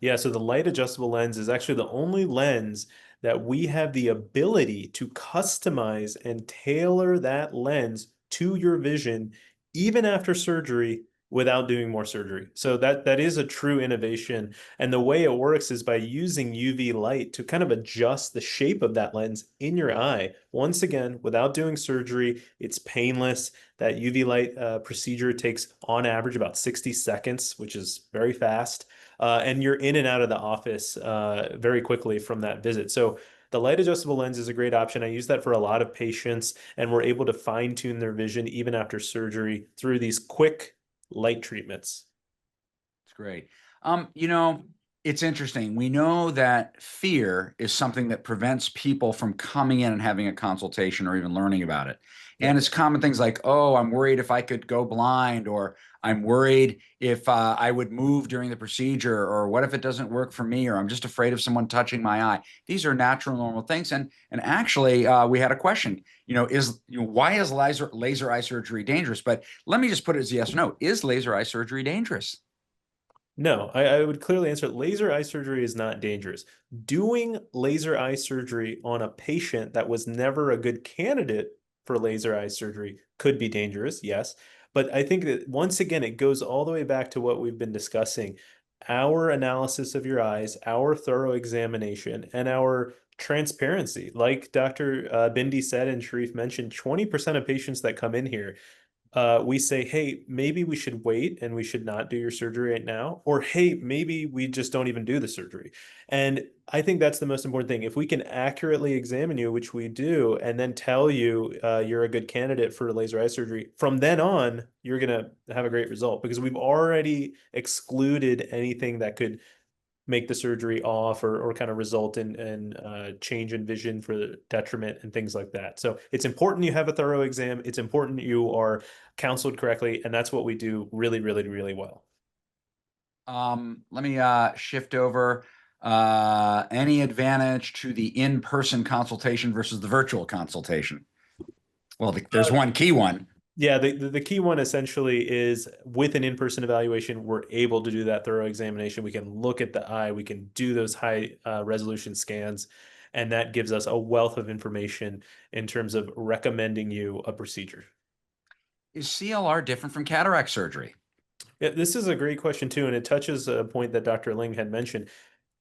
Yeah, so the light adjustable lens is actually the only lens that we have the ability to customize and tailor that lens to your vision, even after surgery, without doing more surgery. So that is a true innovation. And the way it works is by using UV light to kind of adjust the shape of that lens in your eye. Once again, without doing surgery, it's painless. That UV light procedure takes on average about 60 seconds, which is very fast. And you're in and out of the office very quickly from that visit. So the light adjustable lens is a great option. I use that for a lot of patients, and we're able to fine tune their vision even after surgery through these quick light treatments. It's great. It's interesting. We know that fear is something that prevents people from coming in and having a consultation or even learning about it. And it's common things like, oh, I'm worried if I could go blind, or I'm worried if I would move during the procedure, or what if it doesn't work for me, or I'm just afraid of someone touching my eye. These are natural, normal things. And actually, we had a question, why is laser eye surgery dangerous? But let me just put it as yes or no. Is laser eye surgery dangerous? No, I would clearly answer laser eye surgery is not dangerous. Doing laser eye surgery on a patient that was never a good candidate for laser eye surgery could be dangerous, yes. But I think that once again, it goes all the way back to what we've been discussing. Our analysis of your eyes, our thorough examination, and our transparency. Like Dr. Bindi said and Sharif mentioned, 20% of patients that come in here we say, hey, maybe we should wait and we should not do your surgery right now. Or, hey, maybe we just don't even do the surgery. And I think that's the most important thing. If we can accurately examine you, which we do, and then tell you you're a good candidate for laser eye surgery, from then on, you're going to have a great result because we've already excluded anything that could make the surgery off or kind of result in change in vision for the detriment and things like that. So it's important you have a thorough exam. It's important you are counseled correctly, and that's what we do really, really, really well. Let me shift over. Any advantage to the in-person consultation versus the virtual consultation? Well, there's one key one. Yeah, the key one essentially is with an in-person evaluation, we're able to do that thorough examination. We can look at the eye, we can do those high resolution scans, and that gives us a wealth of information in terms of recommending you a procedure. Is CLR different from cataract surgery? Yeah, this is a great question too, and it touches a point that Dr. Ling had mentioned.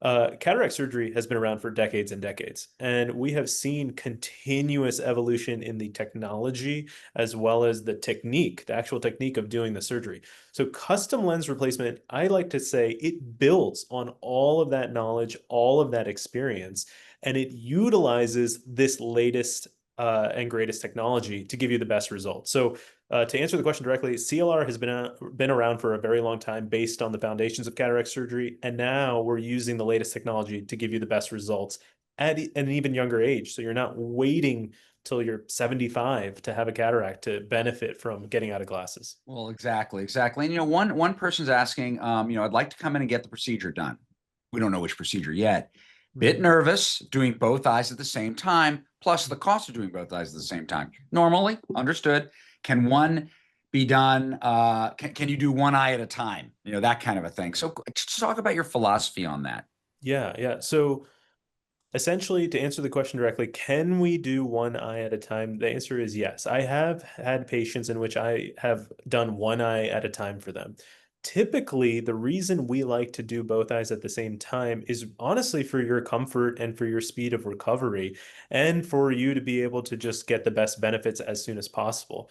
Cataract surgery has been around for decades and decades, and we have seen continuous evolution in the technology as well as the technique, the actual technique of doing the surgery. So, custom lens replacement, I like to say it builds on all of that knowledge, all of that experience, and it utilizes this latest and greatest technology to give you the best results. So, to answer the question directly, CLR has been around for a very long time based on the foundations of cataract surgery, and now we're using the latest technology to give you the best results at an even younger age. So you're not waiting till you're 75 to have a cataract to benefit from getting out of glasses. Well, exactly, exactly. And one person's asking, I'd like to come in and get the procedure done. We don't know which procedure yet. Bit nervous doing both eyes at the same time, plus the cost of doing both eyes at the same time. Normally, understood. Can one be done? Can you do one eye at a time? That kind of a thing. So just talk about your philosophy on that. Yeah. So essentially, to answer the question directly, can we do one eye at a time? The answer is yes. I have had patients in which I have done one eye at a time for them. Typically, the reason we like to do both eyes at the same time is honestly for your comfort and for your speed of recovery, and for you to be able to just get the best benefits as soon as possible.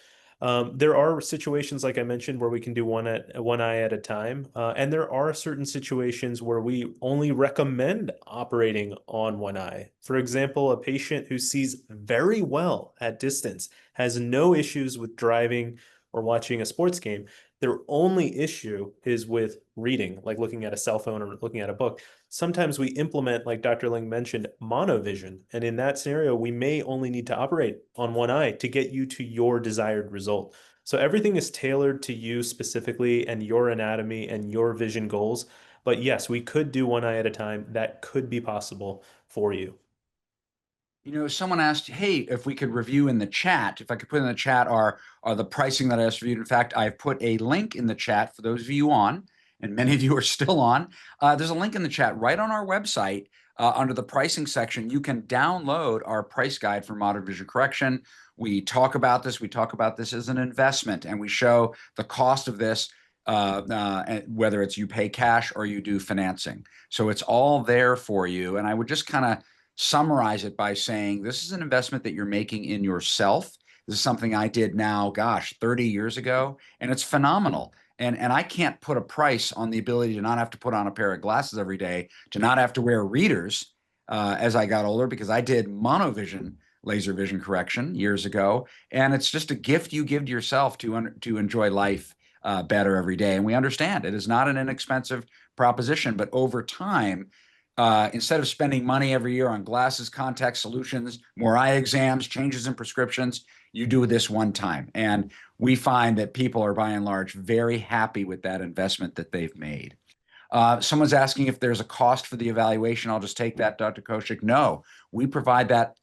There are situations, like I mentioned, where we can do one eye at a time, and there are certain situations where we only recommend operating on one eye. For example, a patient who sees very well at distance has no issues with driving or watching a sports game. Their only issue is with reading, like looking at a cell phone or looking at a book. Sometimes we implement, like Dr. Ling mentioned, monovision. And in that scenario, we may only need to operate on one eye to get you to your desired result. So everything is tailored to you specifically and your anatomy and your vision goals. But yes, we could do one eye at a time. That could be possible for you. Someone asked, hey, if we could review in the chat, if I could put in the chat are the pricing that I just reviewed. In fact, I've put a link in the chat for those of you on, and many of you are still on. There's a link in the chat right on our website under the pricing section. You can download our price guide for modern vision correction. We talk about this. We talk about this as an investment, and we show the cost of this, whether it's you pay cash or you do financing. So it's all there for you. And I would just kind of summarize it by saying this is an investment that you're making in yourself. This is something I did now, gosh, 30 years ago, and it's phenomenal. And I can't put a price on the ability to not have to put on a pair of glasses every day, to not have to wear readers as I got older, because I did monovision laser vision correction years ago. And it's just a gift you give to yourself to enjoy life better every day. And we understand it is not an inexpensive proposition, but over time, instead of spending money every year on glasses, contact solutions, more eye exams, changes in prescriptions, you do this one time. And we find that people are by and large very happy with that investment that they've made. Someone's asking if there's a cost for the evaluation. I'll just take that, Dr. Koshik. No, we provide that.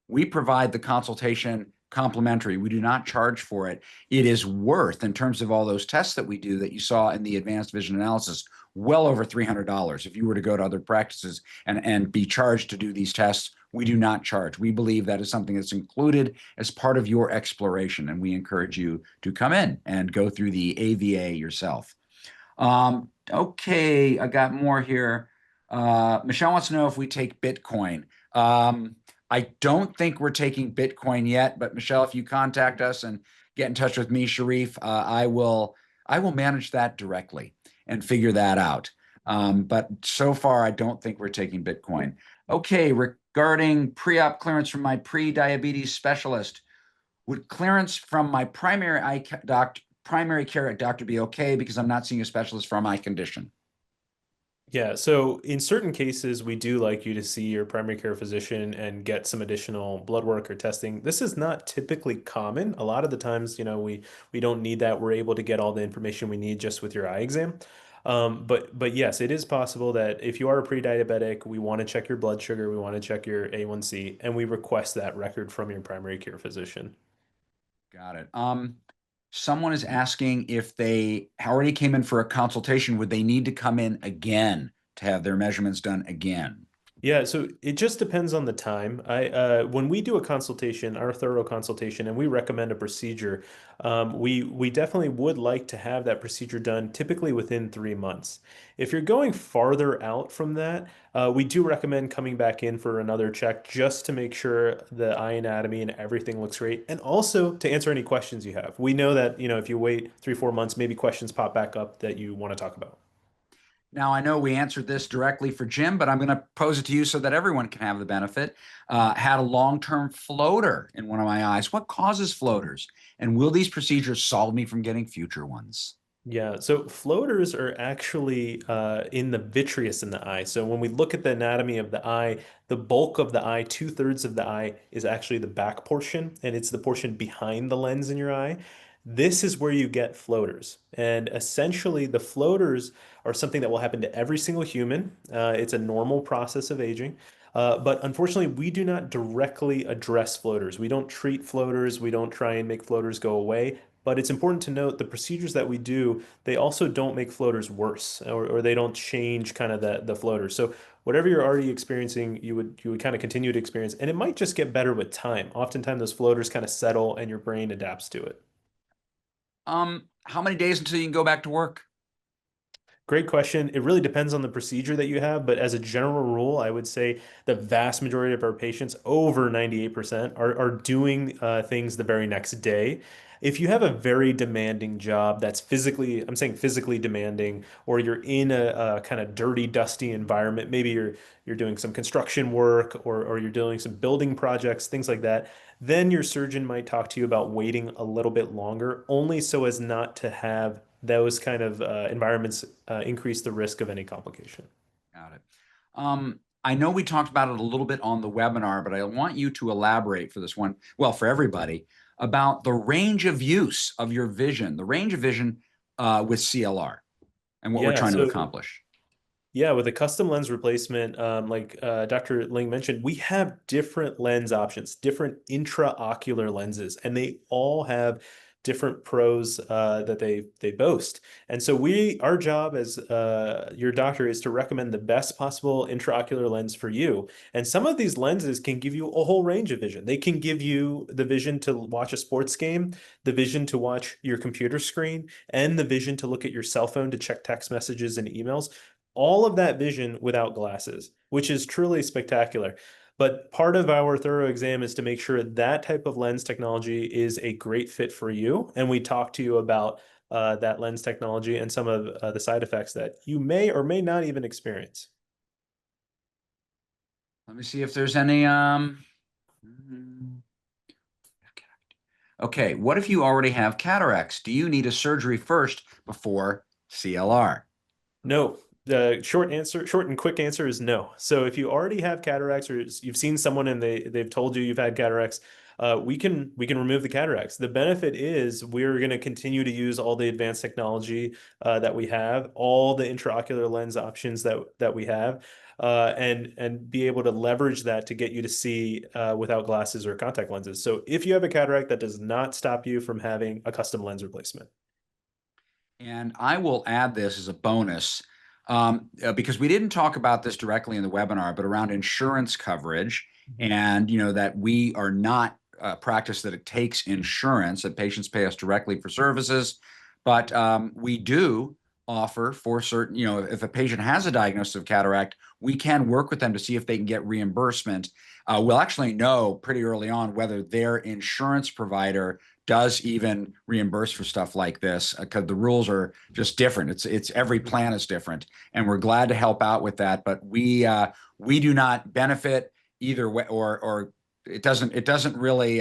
We provide the consultation complimentary. We do not charge for it. It is worth, in terms of all those tests that we do that you saw in the advanced vision analysis, well over $300. If you were to go to other practices and be charged to do these tests, we do not charge. We believe that is something that's included as part of your exploration, and we encourage you to come in and go through the AVA yourself. Okay, I got more here. Michelle wants to know if we take Bitcoin. I don't think we're taking Bitcoin yet, but Michelle, if you contact us and get in touch with me, Sharif, I will manage that directly and figure that out. But so far, I don't think we're taking Bitcoin. Okay, regarding pre-op clearance from my pre-diabetes specialist, would clearance from my primary care doctor be okay because I'm not seeing a specialist for my condition? Yeah, so in certain cases, we do like you to see your primary care physician and get some additional blood work or testing. This is not typically common. A lot of the times, we don't need that. We're able to get all the information we need just with your eye exam. But yes, it is possible that if you are a pre-diabetic, we want to check your blood sugar, we want to check your A1C, and we request that record from your primary care physician. Got it. Someone is asking if they already came in for a consultation, would they need to come in again to have their measurements done again? Yeah, so it just depends on the time. When we do a consultation, our thorough consultation, and we recommend a procedure, we definitely would like to have that procedure done typically within 3 months. If you're going farther out from that, we do recommend coming back in for another check just to make sure the eye anatomy and everything looks great, and also to answer any questions you have. We know that, if you wait 3, 4 months, maybe questions pop back up that you want to talk about. Now, I know we answered this directly for Jim, but I'm going to pose it to you so that everyone can have the benefit. Had a long-term floater in one of my eyes. What causes floaters? And will these procedures solve me from getting future ones? Yeah, so floaters are actually in the vitreous in the eye. So when we look at the anatomy of the eye, the bulk of the eye, 2/3 of the eye, is actually the back portion, and it's the portion behind the lens in your eye. This is where you get floaters. And essentially, the floaters are something that will happen to every single human. It's a normal process of aging. But unfortunately, we do not directly address floaters. We don't treat floaters. We don't try and make floaters go away. But it's important to note the procedures that we do, they also don't make floaters worse, or they don't change kind of the floater. So whatever you're already experiencing, you would kind of continue to experience, and it might just get better with time. Oftentimes those floaters kind of settle and your brain adapts to it. How many days until you can go back to work? Great question. It really depends on the procedure that you have, but as a general rule, I would say the vast majority of our patients, over 98%, are doing things the very next day. If you have a very demanding job that's physically, I'm saying physically demanding, or you're in a kind of dirty, dusty environment, maybe you're doing some construction work, or you're doing some building projects, things like that, then your surgeon might talk to you about waiting a little bit longer, only so as not to have those kind of environments increase the risk of any complication. Got it. I know we talked about it a little bit on the webinar, but I want you to elaborate for this one, well, for everybody, about the range of use of your vision, the range of vision with CLR and what we're Yeah, trying to so accomplish. yeah, with a custom lens replacement, like Dr. Ling mentioned, we have different lens options, different intraocular lenses, and they all have different pros that they boast. And so our job as your doctor is to recommend the best possible intraocular lens for you. And some of these lenses can give you a whole range of vision. They can give you the vision to watch a sports game, the vision to watch your computer screen, and the vision to look at your cell phone to check text messages and emails, all of that vision without glasses, which is truly spectacular. But part of our thorough exam is to make sure that type of lens technology is a great fit for you. And we talk to you about that lens technology and some of the side effects that you may or may not even experience. Let me see if there's any. Okay, what if you already have cataracts? Do you need a surgery first before CLR? No. The short and quick answer is no. So if you already have cataracts, or you've seen someone and they've told you you've had cataracts, we can remove the cataracts. The benefit is we're going to continue to use all the advanced technology that we have, all the intraocular lens options that we have, and be able to leverage that to get you to see without glasses or contact lenses. So if you have a cataract, that does not stop you from having a custom lens replacement. And I will add this as a bonus because we didn't talk about this directly in the webinar, but around insurance coverage, and that we are not a practice that it takes insurance, that patients pay us directly for services, but we do offer for certain, if a patient has a diagnosis of cataract, we can work with them to see if they can get reimbursement. We'll actually know pretty early on whether their insurance provider does even reimburse for stuff like this, because the rules are just different. It's every plan is different, and we're glad to help out with that. But we do not benefit either way, or it doesn't really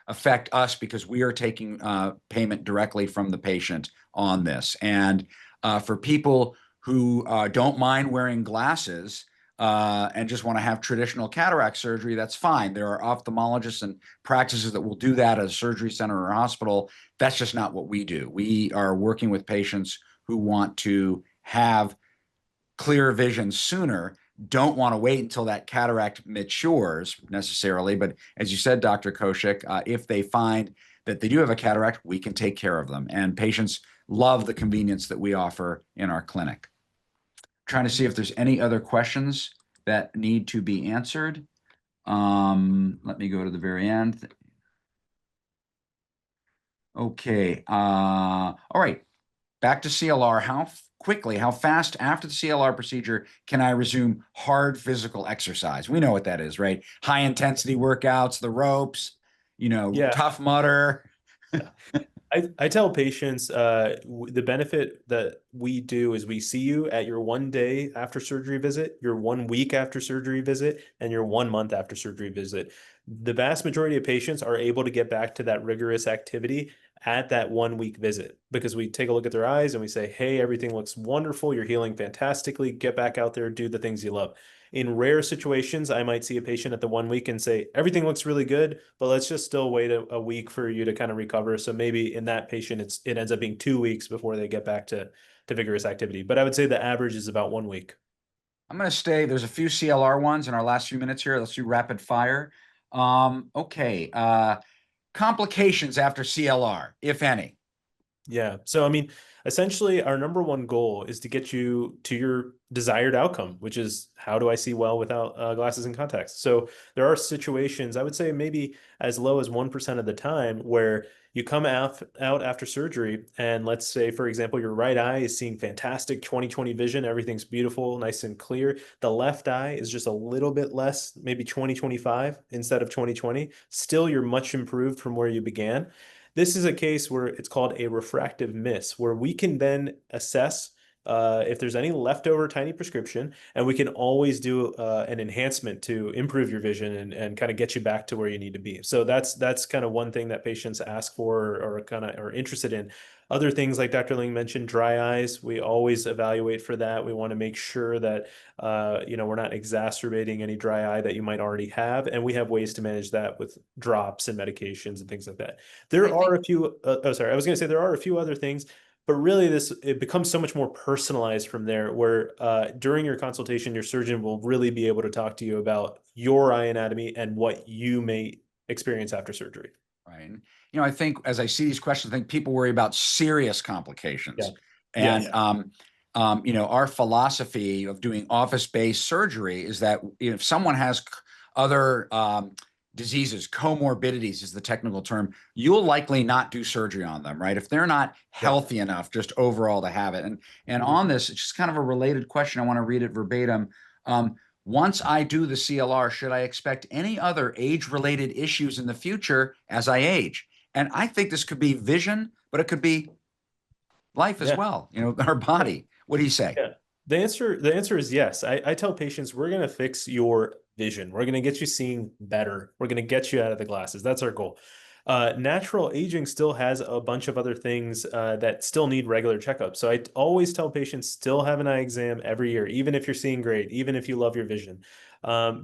affect us, because we are taking payment directly from the patient on this. And for people who don't mind wearing glasses and just want to have traditional cataract surgery, that's fine. There are ophthalmologists and practices that will do that at a surgery center or a hospital. That's just not what we do. We are working with patients who want to have clear vision sooner, don't want to wait until that cataract matures necessarily. But as you said, Dr. Koshik, if they find that they do have a cataract, we can take care of them. And patients love the convenience that we offer in our clinic. Trying to see if there's any other questions that need to be answered. Let me go to the very end. Okay. All right. Back to CLR. How fast after the CLR procedure can I resume hard physical exercise? We know what that is, right? High intensity workouts, the ropes, Yeah. Tough Mudder. I tell patients the benefit that we do is we see you at your 1 day after surgery visit, your 1 week after surgery visit, and your 1 month after surgery visit. The vast majority of patients are able to get back to that rigorous activity at that 1 week visit, because we take a look at their eyes and we say, hey, everything looks wonderful. You're healing fantastically. Get back out there, do the things you love. In rare situations, I might see a patient at the 1 week and say, everything looks really good, but let's just still wait a week for you to kind of recover. So maybe in that patient, it ends up being 2 weeks before they get back to vigorous activity. But I would say the average is about 1 week. I'm going to stay. There's a few CLR ones in our last few minutes here. Let's do rapid fire. Okay. Complications after CLR, if any. Yeah. So, I mean, essentially, our number one goal is to get you to your desired outcome, which is how do I see well without glasses and contacts? So, there are situations, I would say maybe as low as 1% of the time, where you come out after surgery, and let's say, for example, your right eye is seeing fantastic 20/20 vision, everything's beautiful, nice and clear. The left eye is just a little bit less, maybe 20/25 instead of 20/20. Still, you're much improved from where you began. This is a case where it's called a refractive miss, where we can then assess if there's any leftover tiny prescription, and we can always do an enhancement to improve your vision and kind of get you back to where you need to be. So that's kind of one thing that patients ask for or kind of are interested in. Other things like Dr. Ling mentioned, dry eyes, we always evaluate for that. We want to make sure that we're not exacerbating any dry eye that you might already have, and we have ways to manage that with drops and medications and things like that. There are a few. Sorry, I was going to say there are a few other things, but really it becomes so much more personalized from there, where during your consultation, your surgeon will really be able to talk to you about your eye anatomy and what you may experience after surgery. Right. I think as I see these questions, I think people worry about serious complications. And, our philosophy of doing office-based surgery is that if someone has other diseases, comorbidities is the technical term, you'll likely not do surgery on them, right? If they're not healthy enough, just overall to have it. And on this, it's just kind of a related question. I want to read it verbatim. Once I do the CLR, should I expect any other age-related issues in the future as I age? And I think this could be vision, but it could be life as well, our body. What do you say? Yeah. The answer is yes. I tell patients we're going to fix your vision. We're going to get you seeing better. We're going to get you out of the glasses. That's our goal. Natural aging still has a bunch of other things that still need regular checkups. So I always tell patients still have an eye exam every year, even if you're seeing great, even if you love your vision,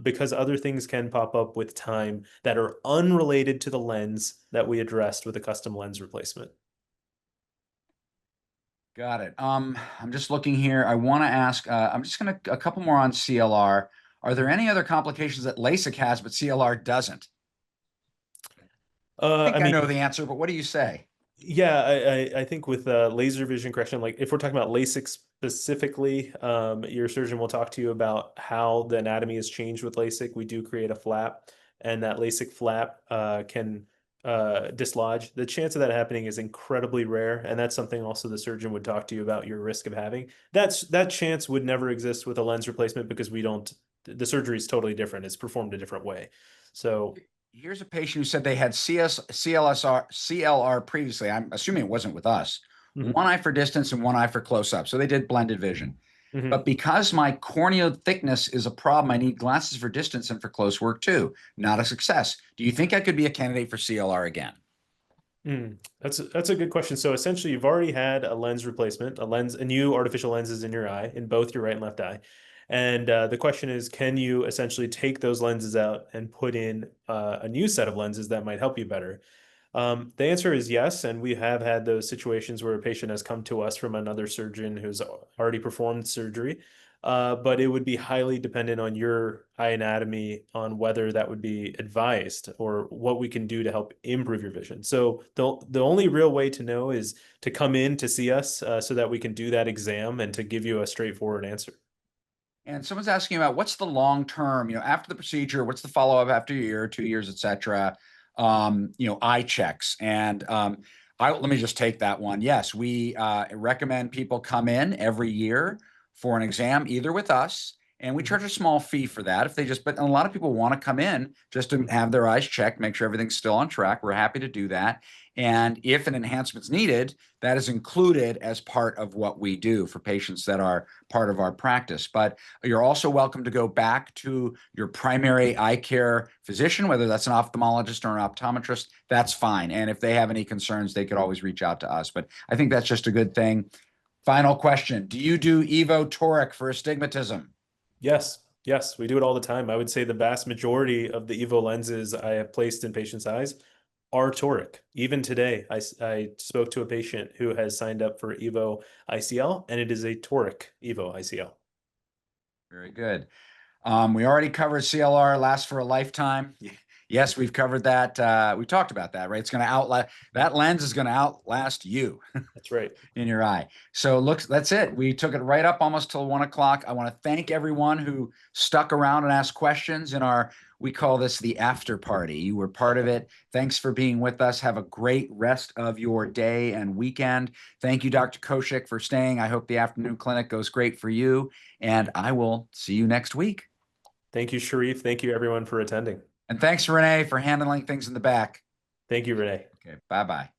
because other things can pop up with time that are unrelated to the lens that we addressed with a custom lens replacement. Got it. I'm just looking here. I want to ask, I'm just going to a couple more on CLR. Are there any other complications that LASIK has, but CLR doesn't? I think I know the answer, but what do you say? Yeah, I think with laser vision correction, like if we're talking about LASIK specifically, your surgeon will talk to you about how the anatomy has changed with LASIK. We do create a flap, and that LASIK flap can dislodge, the chance of that happening is incredibly rare, and that's something also the surgeon would talk to you about your risk of having. That chance would never exist with a lens replacement because the surgery is totally different. It's performed a different way. So here's a patient who said they had CLR previously. I'm assuming it wasn't with us. One eye for distance and one eye for close up. So they did blended vision. But because my corneal thickness is a problem, I need glasses for distance and for close work too. Not a success. Do you think I could be a candidate for CLR again? That's a good question. So essentially, you've already had a lens replacement, a new artificial lenses in your eye, in both your right and left eye. And the question is, can you essentially take those lenses out and put in a new set of lenses that might help you better? The answer is yes, and we have had those situations where a patient has come to us from another surgeon who's already performed surgery. But it would be highly dependent on your eye anatomy on whether that would be advised or what we can do to help improve your vision. So the only real way to know is to come in to see us so that we can do that exam and to give you a straightforward answer. And someone's asking about what's the long term, after the procedure, what's the follow up after a year, 2 years, et cetera, eye checks. And let me just take that one. Yes, we recommend people come in every year for an exam, either with us, and we charge a small fee for that. But a lot of people want to come in just to have their eyes checked, make sure everything's still on track. We're happy to do that. And if an enhancement's needed, that is included as part of what we do for patients that are part of our practice. But you're also welcome to go back to your primary eye care physician, whether that's an ophthalmologist or an optometrist, that's fine. And if they have any concerns, they could always reach out to us. But I think that's just a good thing. Final question. Do you do EVO toric for astigmatism? Yes. Yes, we do it all the time. I would say the vast majority of the EVO lenses I have placed in patients' eyes are toric. Even today, I spoke to a patient who has signed up for EVO ICL, and it is a toric EVO ICL. Very good. We already covered CLR lasts for a lifetime. Yes, we've covered that. We talked about that, right? It's going to outlast, that lens is going to outlast you. That's right. In your eye. So that's it. We took it right up almost till 1 o'clock. I want to thank everyone who stuck around and asked questions we call this the after party. You were part of it. Thanks for being with us. Have a great rest of your day and weekend. Thank you, Dr. Koshik, for staying. I hope the afternoon clinic goes great for you, and I will see you next week. Thank you, Sharif. Thank you, everyone, for attending. And thanks, Renee, for handling things in the back. Thank you, Renee. Okay, bye-bye.